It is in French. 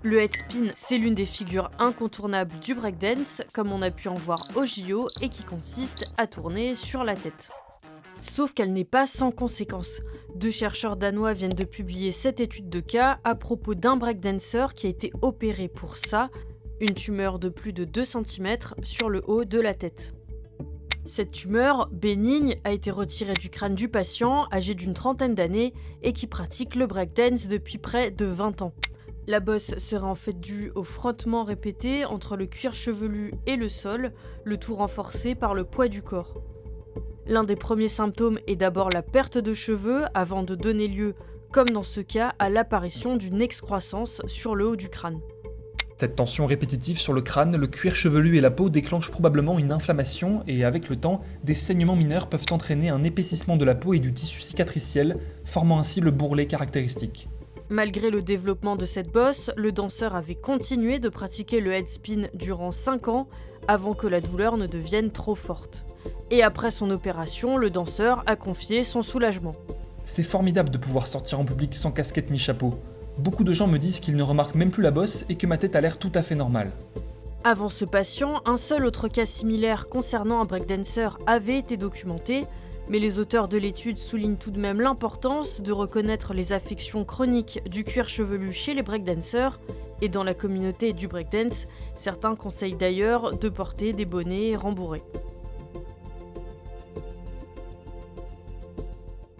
Le headspin, c'est l'une des figures incontournables du breakdance, comme on a pu en voir au JO, et qui consiste à tourner sur la tête. Sauf qu'elle n'est pas sans conséquences. 2 chercheurs danois viennent de publier cette étude de cas à propos d'un breakdancer qui a été opéré pour ça, une tumeur de plus de 2 cm sur le haut de la tête. Cette tumeur, bénigne, a été retirée du crâne du patient, âgé d'une trentaine d'années, et qui pratique le breakdance depuis près de 20 ans. La bosse serait en fait due au frottement répété entre le cuir chevelu et le sol, le tout renforcé par le poids du corps. L'un des premiers symptômes est d'abord la perte de cheveux avant de donner lieu, comme dans ce cas, à l'apparition d'une excroissance sur le haut du crâne. Cette tension répétitive sur le crâne, le cuir chevelu et la peau déclenchent probablement une inflammation et avec le temps, des saignements mineurs peuvent entraîner un épaississement de la peau et du tissu cicatriciel, formant ainsi le bourrelet caractéristique. Malgré le développement de cette bosse, le danseur avait continué de pratiquer le headspin durant 5 ans avant que la douleur ne devienne trop forte. Et après son opération, le danseur a confié son soulagement. C'est formidable de pouvoir sortir en public sans casquette ni chapeau. Beaucoup de gens me disent qu'ils ne remarquent même plus la bosse et que ma tête a l'air tout à fait normale. Avant ce patient, un seul autre cas similaire concernant un breakdancer avait été documenté, mais les auteurs de l'étude soulignent tout de même l'importance de reconnaître les affections chroniques du cuir chevelu chez les breakdancers, et dans la communauté du breakdance, certains conseillent d'ailleurs de porter des bonnets rembourrés.